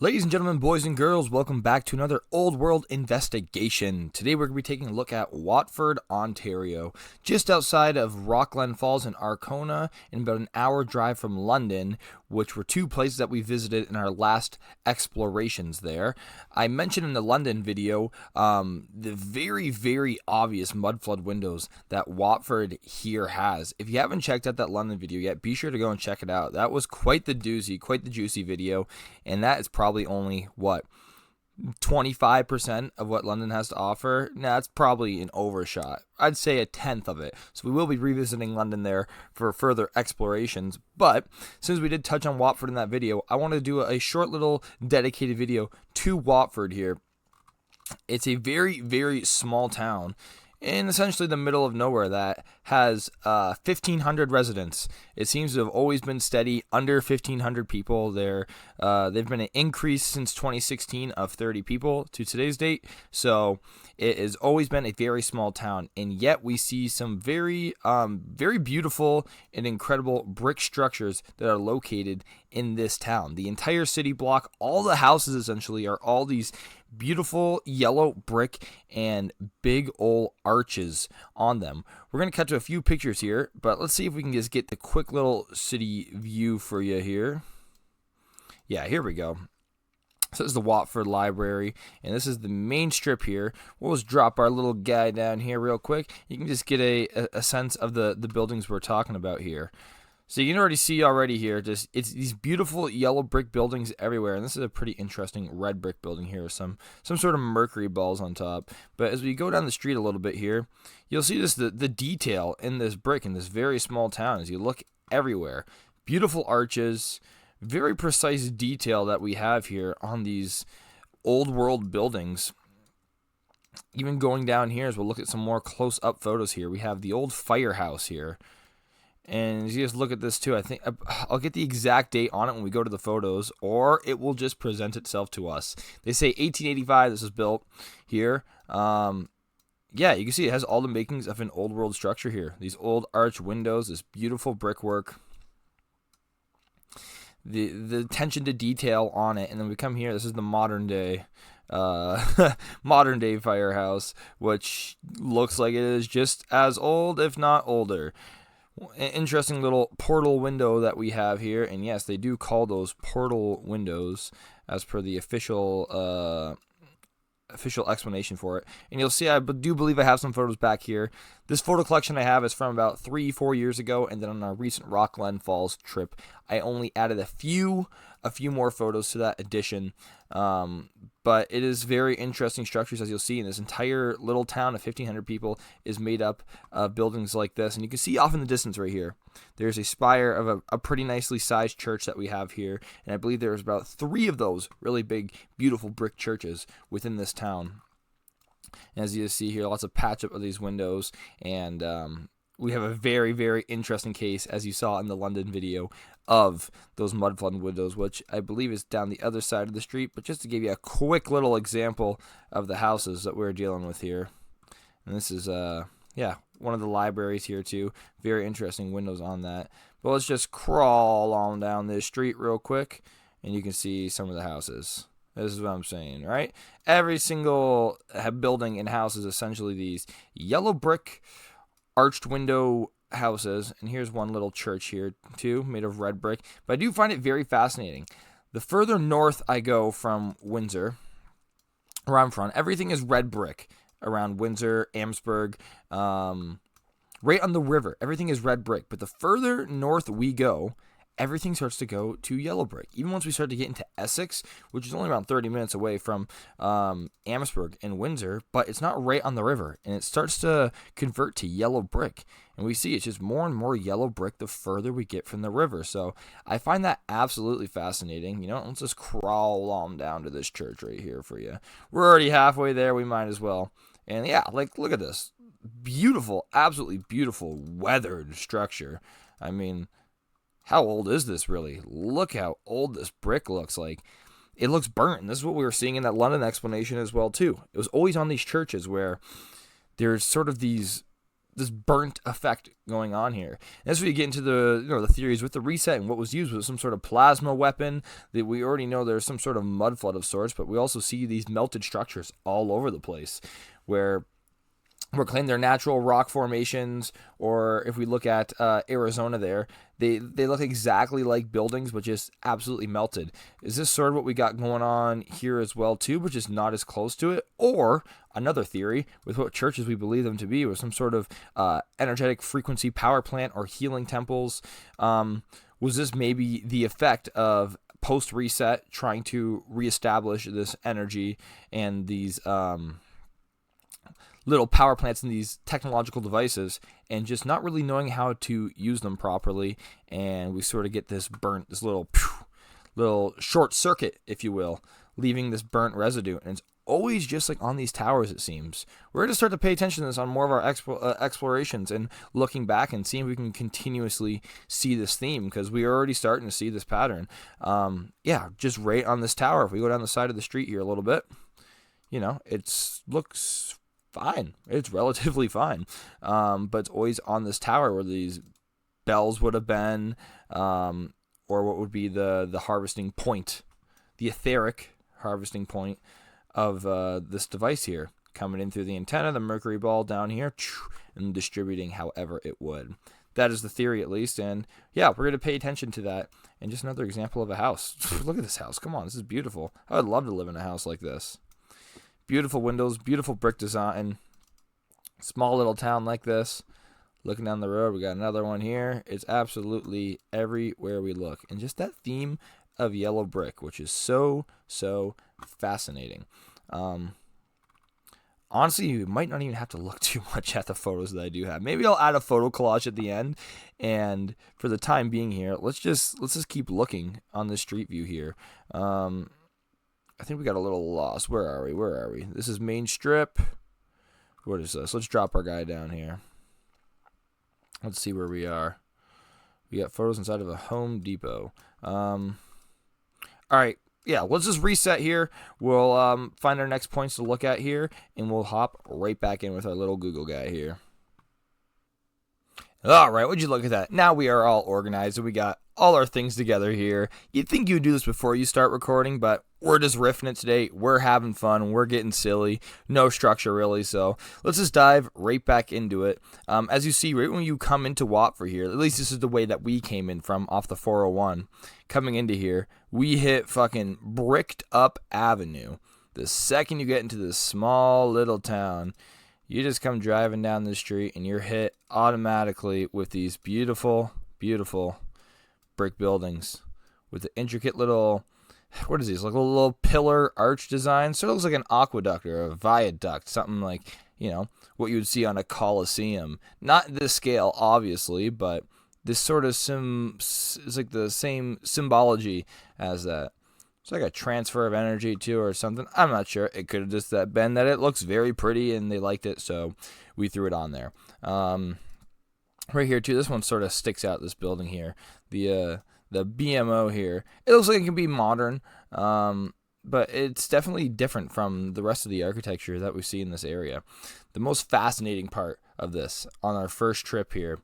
Ladies and gentlemen, boys and girls, welcome back to another Old World investigation. Today we're going to be taking a look at Watford, Ontario, just outside of Rockland Falls and Arkona, and about an hour drive from London, which were two places that we visited in our last explorations there. I mentioned in the London video the very, very obvious mud flood windows that Watford here has. If you haven't checked out that London video yet, be sure to go and check it out. That was quite the doozy, quite the juicy video, and that is probably only, 25% of what London has to offer. Nah, that's probably an overshot. I'd say a tenth of it. So we will be revisiting London there for further explorations. But since we did touch on Watford in that video, I want to do a short little dedicated video to Watford here. It's a very, very small town in essentially the middle of nowhere that has 1,500 residents. It seems to have always been steady, under 1,500 people there. They've been an increase since 2016 of 30 people to today's date. So it has always been a very small town, and yet we see some very, very beautiful and incredible brick structures that are located in this town. The entire city block, all the houses essentially are all these beautiful yellow brick and big old arches on them. We're going to cut to a few pictures here, but let's see if we can just get the quick little city view for you here. Yeah, here we go. So this is the Watford Library, and this is the main strip here. We'll just drop our little guy down here real quick. You can just get a sense of the buildings we're talking about here. So you can already see here, it's these beautiful yellow brick buildings everywhere, and this is a pretty interesting red brick building here with some sort of mercury balls on top. But as we go down the street a little bit here, you'll see the detail in this brick in this very small town as you look everywhere. Beautiful arches, very precise detail that we have here on these old world buildings. Even going down here as we'll look at some more close-up photos here, we have the old firehouse here. And as you just look at this too, I think I'll get the exact date on it when we go to the photos, or it will just present itself to us. They say 1885 this was built here. Yeah, you can see it has all the makings of an old world structure here. These old arch windows, this beautiful brickwork, the attention to detail on it. And then we come here, this is the modern day firehouse, which looks like it is just as old, if not older. Interesting little portal window that we have here, and yes, they do call those portal windows as per the official explanation for it. And you'll see I do believe I have some photos back here. This photo collection I have is from about 3-4 years ago, and then on our recent Rockland Falls trip I only added a few more photos to that edition. But it is very interesting structures, as you'll see. In this entire little town of 1,500 people is made up of buildings like this. And you can see off in the distance right here, there's a spire of a pretty nicely sized church that we have here. And I believe there's about 3 of those really big, beautiful brick churches within this town. And as you see here, lots of patch up of these windows. And we have a very, very interesting case, as you saw in the London video, of those mud flood windows, which I believe is down the other side of the street. But just to give you a quick little example of the houses that we're dealing with here. And this is, one of the libraries here too. Very interesting windows on that. But let's just crawl on down this street real quick, and you can see some of the houses. This is what I'm saying, right? Every single building and house is essentially these yellow brick arched window houses, and here's one little church here too, made of red brick. But I do find it very fascinating. The further north I go from Windsor, where I'm from, everything is red brick around Windsor, Amherstburg, right on the river. Everything is red brick. But the further north we go, everything starts to go to yellow brick. Even once we start to get into Essex, which is only around 30 minutes away from Amherstburg and Windsor, but it's not right on the river, and it starts to convert to yellow brick. And we see it's just more and more yellow brick the further we get from the river. So I find that absolutely fascinating. Let's just crawl on down to this church right here for you. We're already halfway there. We might as well. And yeah, look at this. Beautiful, absolutely beautiful weathered structure. I mean, how old is this really? Look how old this brick looks like. It looks burnt. And this is what we were seeing in that London explanation as well too. It was always on these churches where there's sort of these this burnt effect going on here. And as we get into the the theories with the reset and what was used was some sort of plasma weapon that we already know there's some sort of mud flood of sorts, but we also see these melted structures all over the place where we're claiming they're natural rock formations, or if we look at Arizona there, they look exactly like buildings, but just absolutely melted. Is this sort of what we got going on here as well, too, but just not as close to it? Or another theory, with what churches we believe them to be, was some sort of energetic frequency power plant or healing temples. Was this maybe the effect of post-reset trying to reestablish this energy and these little power plants and these technological devices, and just not really knowing how to use them properly, and we sort of get this burnt, this little short circuit, if you will, leaving this burnt residue, and it's always just like on these towers, it seems. We're going to start to pay attention to this on more of our explorations and looking back and seeing if we can continuously see this theme, because we are already starting to see this pattern. Just right on this tower, if we go down the side of the street here a little bit, it looks fine. It's relatively fine. But it's always on this tower where these bells would have been, or what would be the harvesting point, the etheric harvesting point of this device here, coming in through the antenna, the mercury ball down here, and distributing however it would. That is the theory, at least, and yeah, we're going to pay attention to that. And just another example of a house. Look at this house. Come on, this is beautiful. I would love to live in a house like this. Beautiful windows, beautiful brick design, small little town like this. Looking down the road, we got another one here. It's absolutely everywhere we look. And just that theme of yellow brick, which is so fascinating. Honestly, you might not even have to look too much at the photos that I do have. Maybe I'll add a photo collage at the end. And for the time being here, let's just keep looking on this street view here. I think we got a little lost. Where are we? This is Main Strip. What is this? Let's drop our guy down here. Let's see where we are. We got photos inside of a Home Depot. All right. Yeah, let's just reset here. We'll find our next points to look at here, and we'll hop right back in with our little Google guy here. All right, would you look at that? Now we are all organized, and we got all our things together here. You'd think you would do this before you start recording, but we're just riffing it today. We're having fun. We're getting silly. No structure, really, so let's just dive right back into it. As you see, right when you come into Watford here, at least this is the way that we came in from off the 401. Coming into here, we hit fucking bricked up avenue. The second you get into this small little town, you just come driving down the street and you're hit automatically with these beautiful, beautiful brick buildings with the intricate little, what is these, like a little pillar arch design. So it looks like an aqueduct or a viaduct, something like, what you would see on a coliseum. Not this scale, obviously, but this sort of is like the same symbology as that. It's like a transfer of energy too, or something. I'm not sure. It could have just been that it looks very pretty and they liked it, so we threw it on there. Right here too, this one sort of sticks out. This building here, the BMO here. It looks like it can be modern, but it's definitely different from the rest of the architecture that we see in this area. The most fascinating part of this on our first trip here,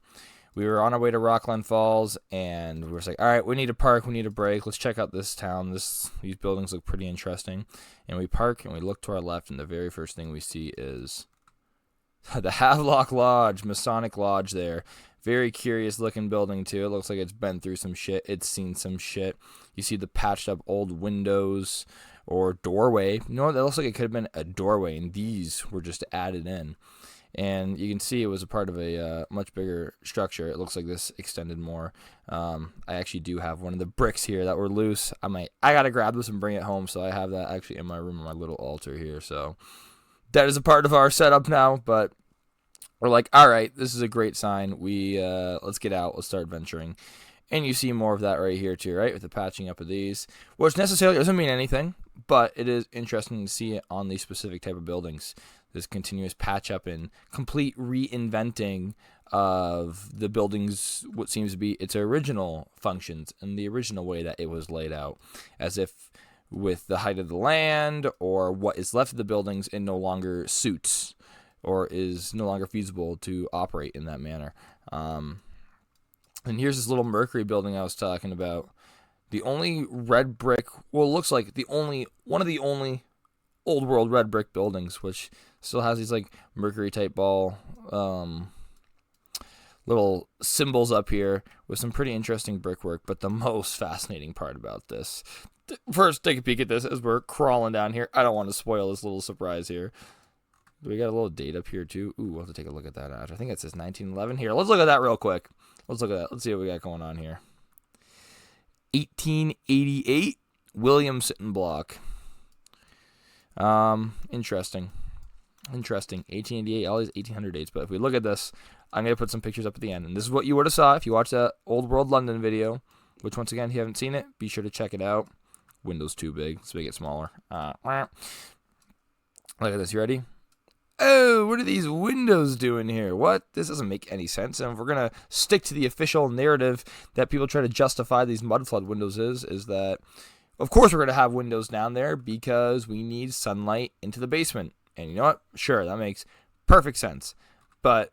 we were on our way to Rockland Falls, and we were like, all right, we need to park, we need a break. Let's check out this town. These buildings look pretty interesting. And we park, and we look to our left, and the very first thing we see is the Havelock Lodge, Masonic Lodge there. Very curious looking building, too. It looks like it's been through some shit. It's seen some shit. You see the patched up old windows or doorway. That looks like it could have been a doorway, and these were just added in. And you can see it was a part of a much bigger structure. It looks like this extended more. I actually do have one of the bricks here that were loose. I gotta grab this and bring it home, so I have that actually in my room on my little altar here. So that is a part of our setup now, but we're like, all right, this is a great sign. Let's get out. Let's start venturing. And you see more of that right here too, right? With the patching up of these, which necessarily doesn't mean anything, but it is interesting to see it on these specific type of buildings. This continuous patch up and complete reinventing of the building's what seems to be its original functions and the original way that it was laid out, as if with the height of the land or what is left of the buildings, it no longer suits or is no longer feasible to operate in that manner. And here's this little Mercury building I was talking about. The only red brick, well, it looks like one of the only old world red brick buildings, which still has these like Mercury type ball little symbols up here with some pretty interesting brickwork. But the most fascinating part about this, first take a peek at this as we're crawling down here. I don't want to spoil this little surprise here. We got a little date up here too. Ooh, we'll have to take a look at that. I think it says 1911 here. Let's look at that real quick. Let's look at that. Let's see what we got going on here. 1888 Williamson block. Interesting. 1888, all these 1800 dates. But if we look at this, I'm going to put some pictures up at the end. And this is what you would have saw if you watched that Old World London video, which once again, if you haven't seen it, be sure to check it out. Window's too big. Let's make it smaller. Look at this. You ready? Oh, what are these windows doing here? What? This doesn't make any sense. And if we're going to stick to the official narrative that people try to justify these mud flood windows is that, of course, we're going to have windows down there because we need sunlight into the basement. And you know what? Sure, that makes perfect sense. But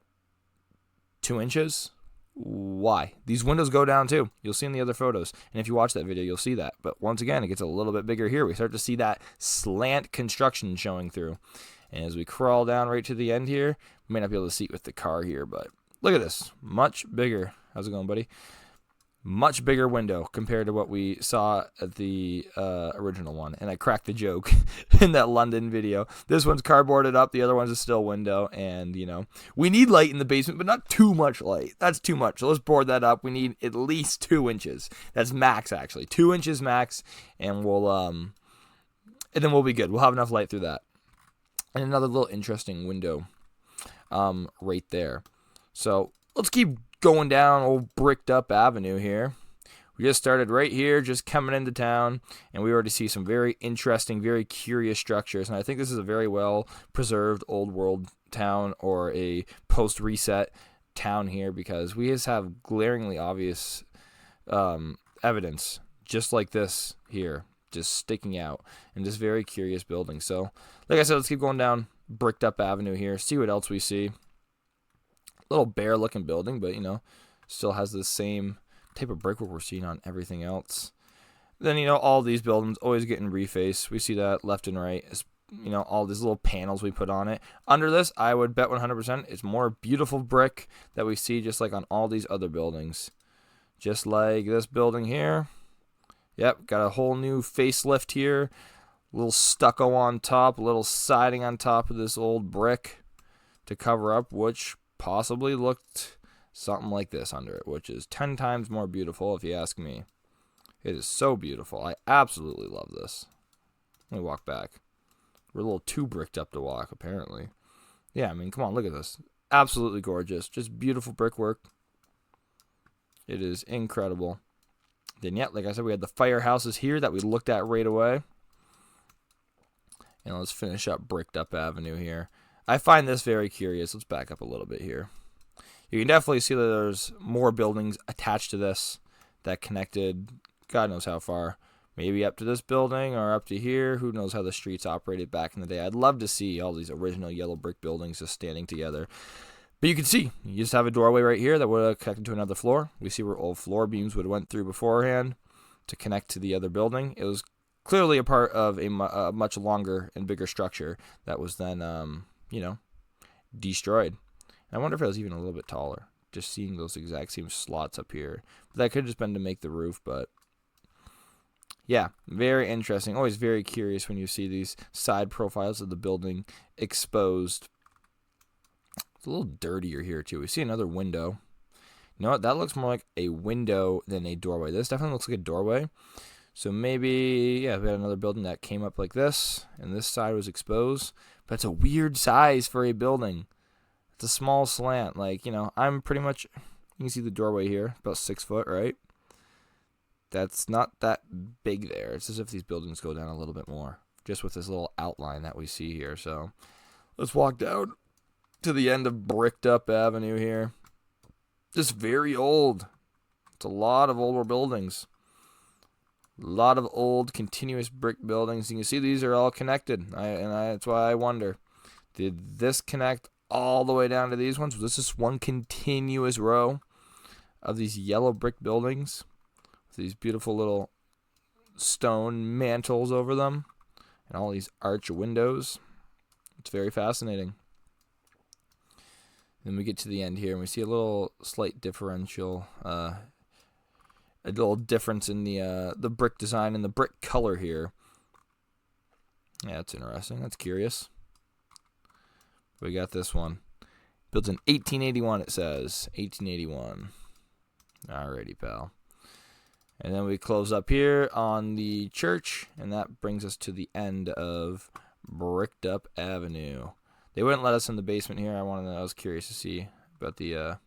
2 inches? Why? These windows go down too. You'll see in the other photos. And if you watch that video, you'll see that. But once again, it gets a little bit bigger here. We start to see that slant construction showing through. And as we crawl down right to the end here, we may not be able to see it with the car here, but look at this. Much bigger. How's it going, buddy? Much bigger window compared to what we saw at the original one. And I cracked the joke in that London video. This one's cardboarded up. The other one's a still window. And, you know, we need light in the basement, but not too much light. That's too much. So let's board that up. We need at least 2 inches. That's max, actually. 2 inches max. And and then we'll be good. We'll have enough light through that. And another little interesting window right there. So let's keep going down old bricked up avenue here. We just started right here, just coming into town, and we already see some very interesting, very curious structures. And I think this is a very well preserved old world town or a post-reset town here because we just have glaringly obvious evidence just like this here, just sticking out in this very curious building. So, like I said, let's keep going down bricked up avenue here, see what else we see. Little bare looking building, but you know, still has the same type of brickwork we're seeing on everything else. Then, you know, all these buildings always getting refaced. We see that left and right. You know, all these little panels we put on it. Under this, I would bet 100% it's more beautiful brick that we see just like on all these other buildings. Just like this building here. Yep, got a whole new facelift here. A little stucco on top, a little siding on top of this old brick to cover up, which possibly looked something like this under it, which is 10 times more beautiful if you ask me. It is so beautiful. I absolutely love this. Let me walk back. We're a little too bricked up to walk, apparently. Yeah, I mean, come on, look at this. Absolutely gorgeous. Just beautiful brickwork. It is incredible. Then, yeah, like I said, we had the firehouses here that we looked at right away. And let's finish up bricked up avenue here. I find this very curious. Let's back up a little bit here. You can definitely see that there's more buildings attached to this that connected God knows how far. Maybe up to this building or up to here. Who knows how the streets operated back in the day. I'd love to see all these original yellow brick buildings just standing together. But you can see, you just have a doorway right here that would have connected to another floor. We see where old floor beams would have went through beforehand to connect to the other building. It was clearly a part of a much longer and bigger structure that was then, destroyed. And I wonder if it was even a little bit taller. Just seeing those exact same slots up here. But that could have just been to make the roof, but yeah, very interesting. Always very curious when you see these side profiles of the building exposed. It's a little dirtier here, too. We see another window. You know what? That looks more like a window than a doorway. This definitely looks like a doorway. So maybe, yeah, we had another building that came up like this, and this side was exposed. But it's a weird size for a building. It's a small slant. Like, you know, I'm pretty much, you can see the doorway here, about 6 foot, right? That's not that big there. It's as if these buildings go down a little bit more, just with this little outline that we see here. So let's walk down to the end of bricked up avenue here. Just very old. It's a lot of older buildings. A lot of old continuous brick buildings. You can see these are all connected. That's why I wonder, did this connect all the way down to these ones. This is one continuous row of these yellow brick buildings with these beautiful little stone mantles over them and all these arch windows. It's very fascinating. Then we get to the end here, and we see a little slight differential, a little difference in the brick design and the brick color here. Yeah, that's interesting. That's curious. We got this one. Built in 1881, it says. 1881. Alrighty, pal. And then we close up here on the church, and that brings us to the end of Bricked Up Avenue. They wouldn't let us in the basement here. I was curious to see about the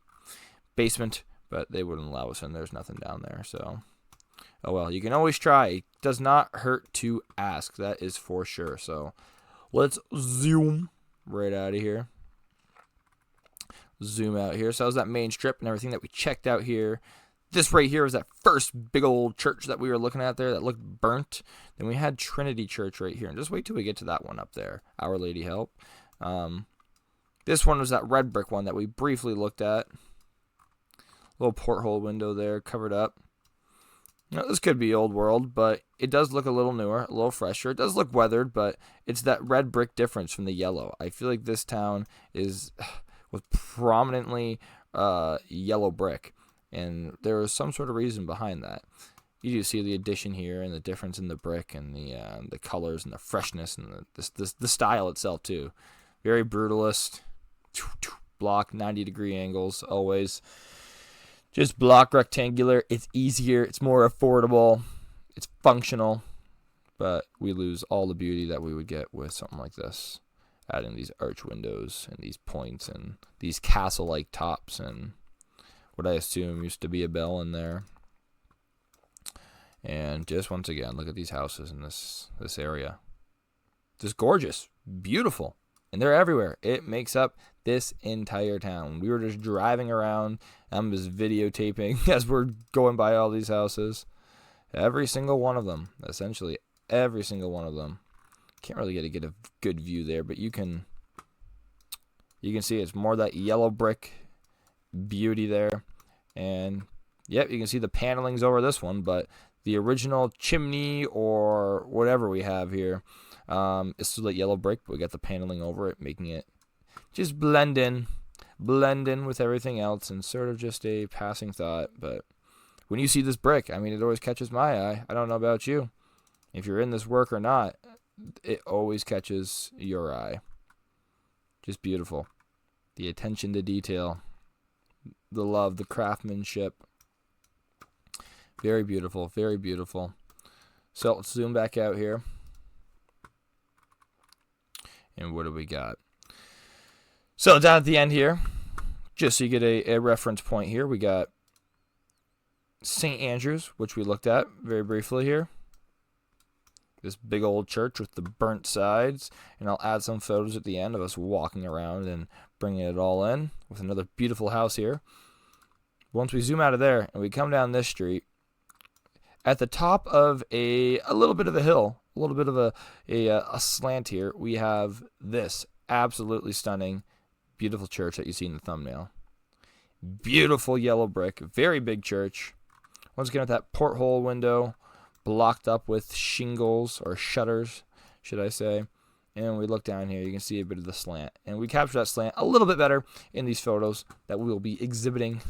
basement, but they wouldn't allow us in. There's nothing down there, so oh well. You can always try. It does not hurt to ask. That is for sure. So let's zoom right out of here. Zoom out here. So that was that main strip and everything that we checked out here. This right here was that first big old church that we were looking at there that looked burnt. Then we had Trinity Church right here. And just wait till we get to that one up there. Our Lady Help. This one was that red brick one that we briefly looked at. Little porthole window there, covered up. Now, this could be old world, but it does look a little newer, a little fresher. It does look weathered, but it's that red brick difference from the yellow. I feel like this town was prominently yellow brick, and there was some sort of reason behind that. You do see the addition here and the difference in the brick and the colors and the freshness and the style itself too. Very brutalist. Block 90-degree angles always. Just block rectangular. It's easier. It's more affordable. It's functional. But we lose all the beauty that we would get with something like this. Adding these arch windows and these points and these castle-like tops and what I assume used to be a bell in there. And just once again, look at these houses in this area. Just gorgeous. Beautiful. And they're everywhere. It makes up this entire town. We were just driving around. I'm just videotaping as we're going by all these houses. Every single one of them. Essentially, every single one of them. Can't really get a good view there, but you can see it's more that yellow brick beauty there. And, yep, you can see the panelings over this one, but the original chimney or whatever we have here is still that yellow brick, but we got the paneling over it, making it just blend in with everything else, and sort of just a passing thought. But when you see this brick, I mean, it always catches my eye. I don't know about you. If you're in this work or not, it always catches your eye. Just beautiful. The attention to detail, the love, the craftsmanship. Very beautiful, very beautiful. So let's zoom back out here. And what do we got? So down at the end here, just so you get a reference point here, we got St. Andrew's, which we looked at very briefly here. This big old church with the burnt sides. And I'll add some photos at the end of us walking around and bringing it all in with another beautiful house here. Once we zoom out of there and we come down this street, at the top of a little bit of a hill, a little bit of a slant here, we have this absolutely stunning, beautiful church that you see in the thumbnail. Beautiful yellow brick, very big church. Once again, with that porthole window blocked up with shingles or shutters, should I say. And we look down here, you can see a bit of the slant. And we capture that slant a little bit better in these photos that we will be exhibiting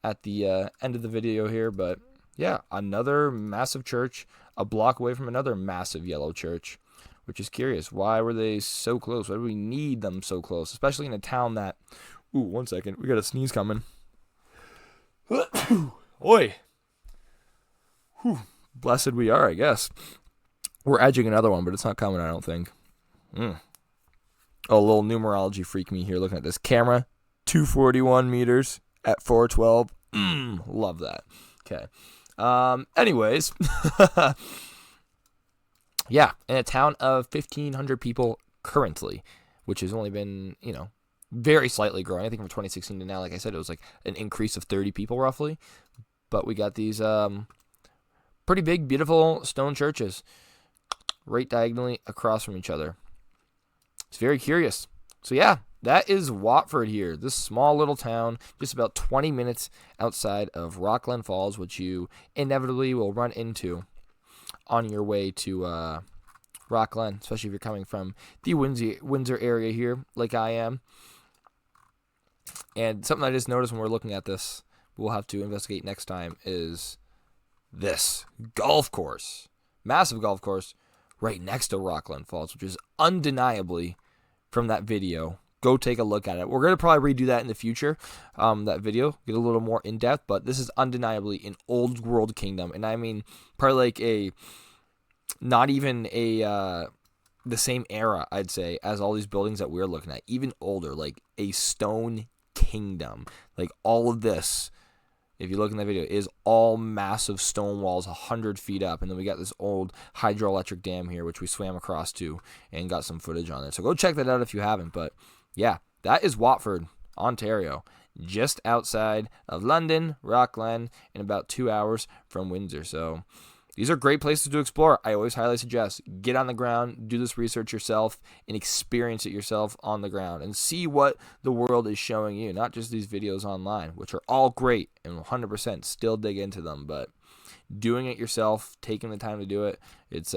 at the end of the video here. But yeah, another massive church, a block away from another massive yellow church, which is curious. Why were they so close? Why do we need them so close? Especially in a town that... Ooh, 1 second. We got a sneeze coming. Oi. Whew. Blessed we are, I guess. We're edging another one, but it's not coming, I don't think. Oh, a little numerology freak me here looking at this camera. 241 meters at 412. Love that. Okay. Anyways. Yeah, in a town of 1,500 people currently, which has only been, very slightly growing. I think from 2016 to now, like I said, it was like an increase of 30 people roughly. But we got these pretty big, beautiful stone churches right diagonally across from each other. It's very curious. So yeah, that is Watford here. This small little town, just about 20 minutes outside of Rockland Falls, which you inevitably will run into on your way to Rockland, especially if you're coming from the Windsor area here, like I am. And something I just noticed when we're looking at this, we'll have to investigate next time, is this golf course. Massive golf course right next to Rockland Falls, which is undeniably from that video. Go take a look at it. We're going to probably redo that in the future, that video, get a little more in-depth, but this is undeniably an old world kingdom. And I mean, probably like not even the same era, I'd say, as all these buildings that we're looking at. Even older, like a stone kingdom. Like all of this, if you look in the video, is all massive stone walls 100 feet up. And then we got this old hydroelectric dam here, which we swam across to and got some footage on it. So go check that out if you haven't. But yeah, that is Watford, Ontario, just outside of London, Rockland, and about 2 hours from Windsor. So these are great places to explore. I always highly suggest get on the ground, do this research yourself, and experience it yourself on the ground and see what the world is showing you, not just these videos online, which are all great and 100% still dig into them, but doing it yourself, taking the time to do it, it's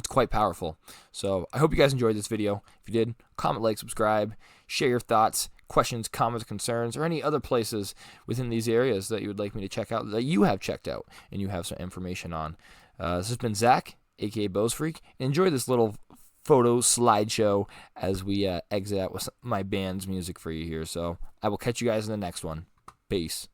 quite powerful. So I hope you guys enjoyed this video. If you did, comment, like, subscribe, share your thoughts, questions, comments, concerns, or any other places within these areas that you would like me to check out, that you have checked out and you have some information on. This has been Zach, aka Bose Freak. Enjoy this little photo slideshow as we exit out with my band's music for you here. So I will catch you guys in the next one. Peace.